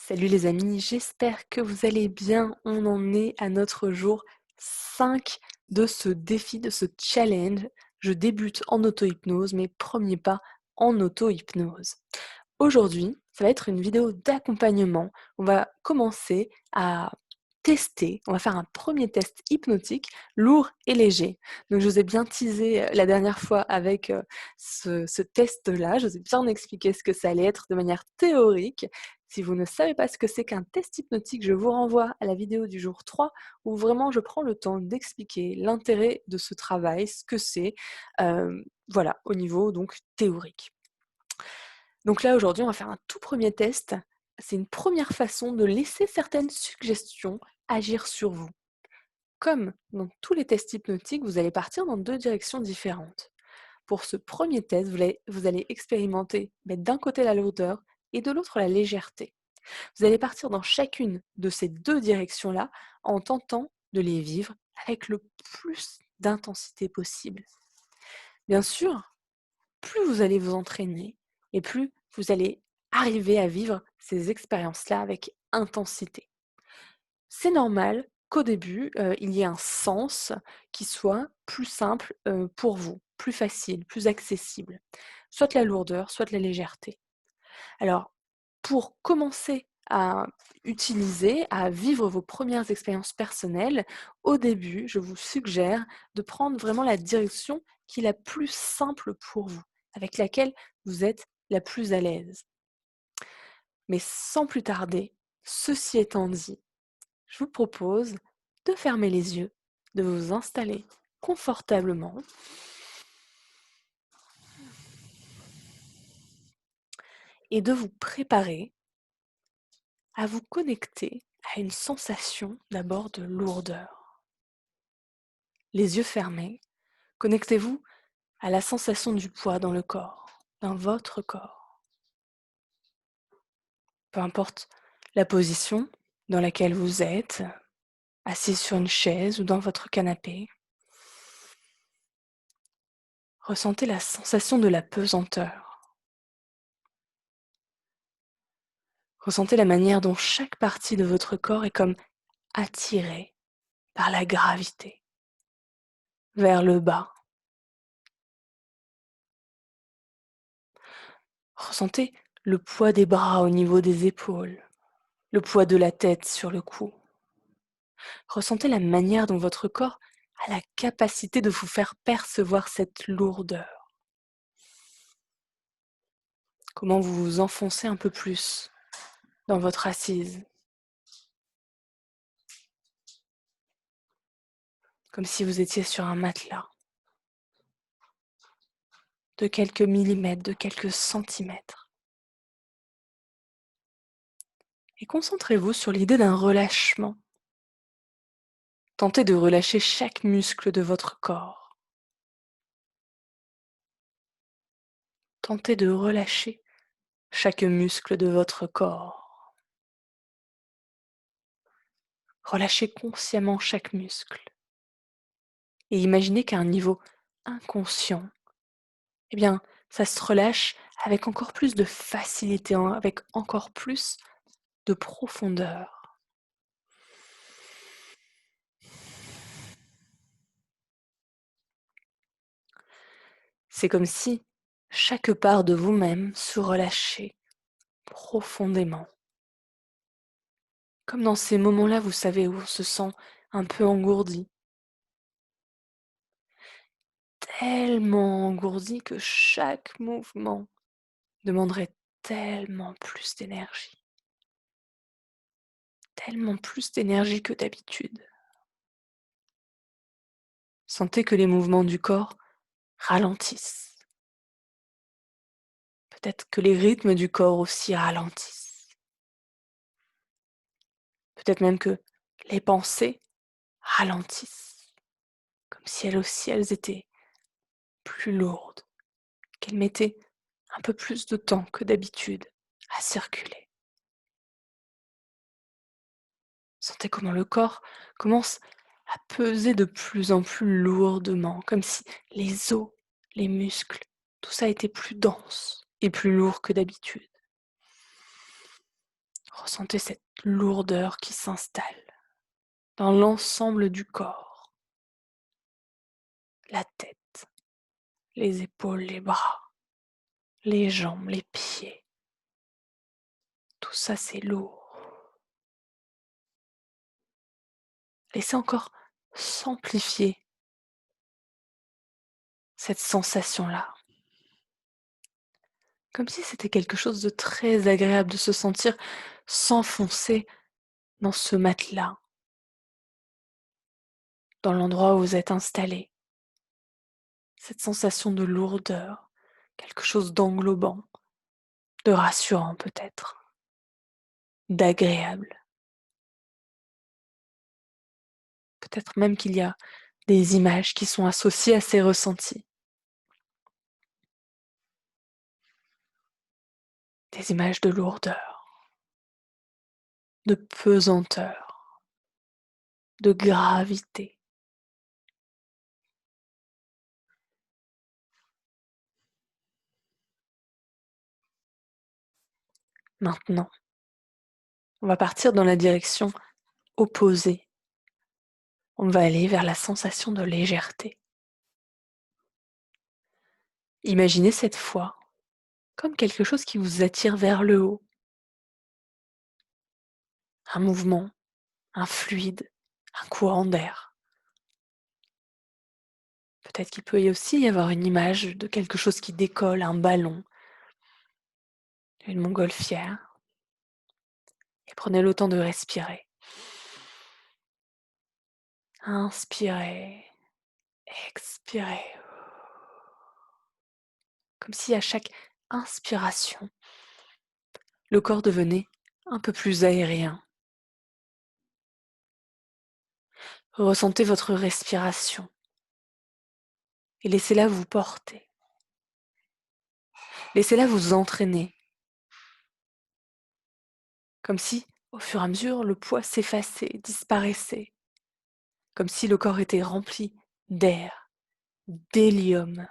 Salut les amis, j'espère que vous allez bien. On en est à notre jour 5 de ce défi, de ce challenge. Je débute en auto-hypnose, mes premiers pas en auto-hypnose. Aujourd'hui, ça va être une vidéo d'accompagnement. On va commencer à tester, on va faire un premier test hypnotique, lourd et léger. Donc je vous ai bien teasé la dernière fois avec ce test-là, je vous ai bien expliqué ce que ça allait être de manière théorique. Si vous ne savez pas ce que c'est qu'un test hypnotique, je vous renvoie à la vidéo du jour 3 où vraiment je prends le temps d'expliquer l'intérêt de ce travail, ce que c'est, voilà, au niveau donc théorique. Donc là, aujourd'hui, on va faire un tout premier test. C'est une première façon de laisser certaines suggestions agir sur vous. Comme dans tous les tests hypnotiques, vous allez partir dans 2 directions différentes. Pour ce premier test, vous allez expérimenter d'un côté la lourdeur et de l'autre la légèreté. Vous allez partir dans chacune de ces 2 directions-là en tentant de les vivre avec le plus d'intensité possible. Bien sûr, plus vous allez vous entraîner et plus vous allez arriver à vivre ces expériences-là avec intensité. C'est normal qu'au début, il y ait un sens qui soit plus simple, pour vous, plus facile, plus accessible. Soit la lourdeur, soit la légèreté. Alors, pour commencer à utiliser, à vivre vos premières expériences personnelles, au début, je vous suggère de prendre vraiment la direction qui est la plus simple pour vous, avec laquelle vous êtes la plus à l'aise. Mais sans plus tarder, ceci étant dit, je vous propose de fermer les yeux, de vous installer confortablement et de vous préparer à vous connecter à une sensation d'abord de lourdeur. Les yeux fermés, connectez-vous à la sensation du poids dans le corps, dans votre corps. Peu importe la position dans laquelle vous êtes, assis sur une chaise ou dans votre canapé, ressentez la sensation de la pesanteur. Ressentez la manière dont chaque partie de votre corps est comme attirée par la gravité, vers le bas. Ressentez le poids des bras au niveau des épaules, le poids de la tête sur le cou. Ressentez la manière dont votre corps a la capacité de vous faire percevoir cette lourdeur. Comment vous vous enfoncez un peu plus dans votre assise. Comme si vous étiez sur un matelas de quelques millimètres, de quelques centimètres. Et concentrez-vous sur l'idée d'un relâchement. Tentez de relâcher chaque muscle de votre corps. Tentez de relâcher chaque muscle de votre corps. Relâchez consciemment chaque muscle. Et imaginez qu'à un niveau inconscient, eh bien, ça se relâche avec encore plus de facilité, avec encore plus de profondeur. C'est comme si chaque part de vous-même se relâchait profondément. Comme dans ces moments-là, vous savez, où on se sent un peu engourdi. Tellement engourdi que chaque mouvement demanderait tellement plus d'énergie. Tellement plus d'énergie que d'habitude. Sentez que les mouvements du corps ralentissent. Peut-être que les rythmes du corps aussi ralentissent. Peut-être même que les pensées ralentissent. Comme si elles aussi, elles étaient plus lourdes. Qu'elles mettaient un peu plus de temps que d'habitude à circuler. Sentez comment le corps commence à peser de plus en plus lourdement, comme si les os, les muscles, tout ça était plus dense et plus lourd que d'habitude. Ressentez cette lourdeur qui s'installe dans l'ensemble du corps, la tête, les épaules, les bras, les jambes, les pieds. Tout ça, c'est lourd. Laissez encore s'amplifier cette sensation-là. Comme si c'était quelque chose de très agréable de se sentir s'enfoncer dans ce matelas, dans l'endroit où vous êtes installé. Cette sensation de lourdeur, quelque chose d'englobant, de rassurant peut-être, d'agréable. Peut-être même qu'il y a des images qui sont associées à ces ressentis. Des images de lourdeur, de pesanteur, de gravité. Maintenant, on va partir dans la direction opposée. On va aller vers la sensation de légèreté. Imaginez cette fois comme quelque chose qui vous attire vers le haut. Un mouvement, un fluide, un courant d'air. Peut-être qu'il peut y aussi y avoir une image de quelque chose qui décolle, un ballon, une montgolfière. Et prenez le temps de respirer. Inspirez, expirez. Comme si à chaque inspiration, le corps devenait un peu plus aérien. Ressentez votre respiration et laissez-la vous porter. Laissez-la vous entraîner. Comme si, au fur et à mesure, le poids s'effaçait, disparaissait. Comme si le corps était rempli d'air, d'hélium.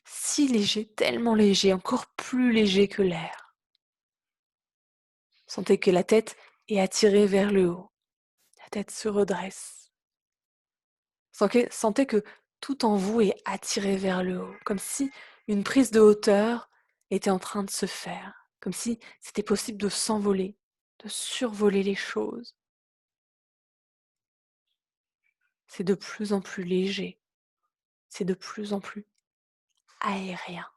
Si léger, tellement léger, encore plus léger que l'air. Sentez que la tête est attirée vers le haut. La tête se redresse. Sentez que tout en vous est attiré vers le haut, comme si une prise de hauteur était en train de se faire, comme si c'était possible de s'envoler, de survoler les choses. C'est de plus en plus léger, c'est de plus en plus aérien.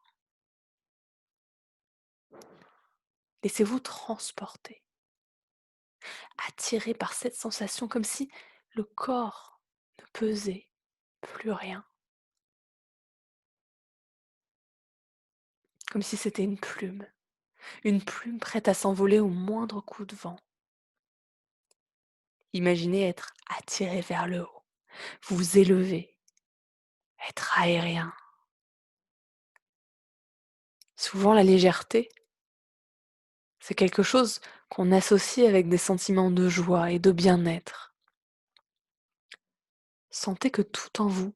Laissez-vous transporter, attiré par cette sensation, comme si le corps ne pesait plus rien, comme si c'était une plume prête à s'envoler au moindre coup de vent. Imaginez être attiré vers le haut, vous élever, être aérien. Souvent, la légèreté, c'est quelque chose qu'on associe avec des sentiments de joie et de bien-être. Sentez que tout en vous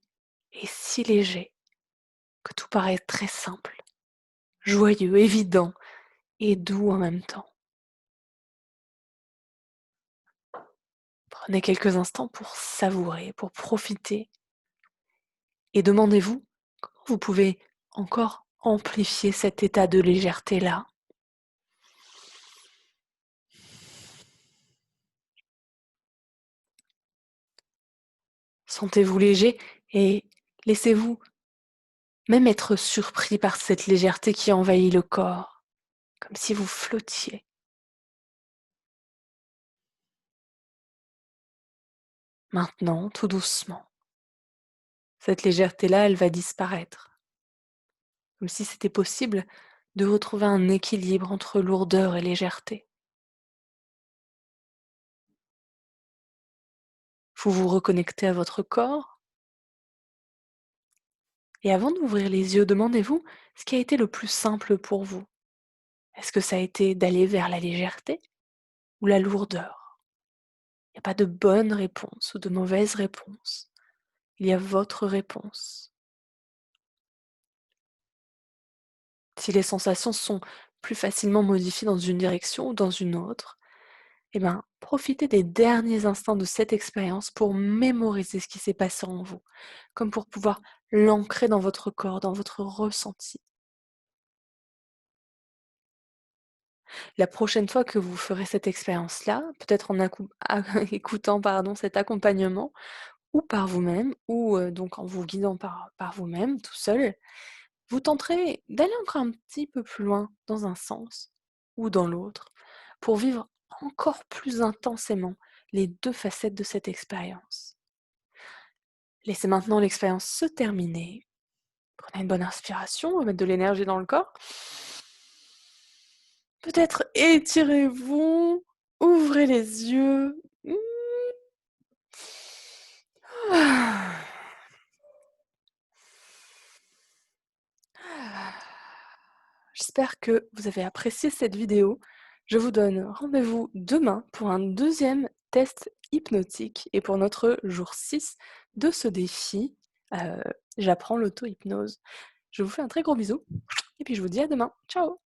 est si léger, que tout paraît très simple, joyeux, évident et doux en même temps. Prenez quelques instants pour savourer, pour profiter et demandez-vous comment vous pouvez encore amplifier cet état de légèreté-là. Sentez-vous léger et laissez-vous même être surpris par cette légèreté qui envahit le corps, comme si vous flottiez. Maintenant, tout doucement, cette légèreté-là, elle va disparaître, comme si c'était possible de retrouver un équilibre entre lourdeur et légèreté. Vous vous reconnectez à votre corps et avant d'ouvrir les yeux, demandez-vous ce qui a été le plus simple pour vous. Est-ce que ça a été d'aller vers la légèreté ou la lourdeur? Il n'y a pas de bonne réponse ou de mauvaise réponse. Il y a votre réponse. Si les sensations sont plus facilement modifiées dans une direction ou dans une autre, Eh ben, profitez des derniers instants de cette expérience pour mémoriser ce qui s'est passé en vous, comme pour pouvoir l'ancrer dans votre corps, dans votre ressenti. La prochaine fois que vous ferez cette expérience-là, peut-être en écoutant pardon, cet accompagnement, ou par vous-même, ou donc en vous guidant par vous-même, tout seul, vous tenterez d'aller encore un petit peu plus loin dans un sens ou dans l'autre, pour vivre encore plus intensément les 2 facettes de cette expérience. Laissez maintenant l'expérience se terminer. Prenez une bonne inspiration, remettre de l'énergie dans le corps. Peut-être étirez-vous, ouvrez les yeux. Ah. J'espère que vous avez apprécié cette vidéo. Je vous donne rendez-vous demain pour un deuxième test hypnotique et pour notre jour 6 de ce défi, heu, j'apprends l'auto-hypnose. Je vous fais un très gros bisou et puis je vous dis à demain. Ciao!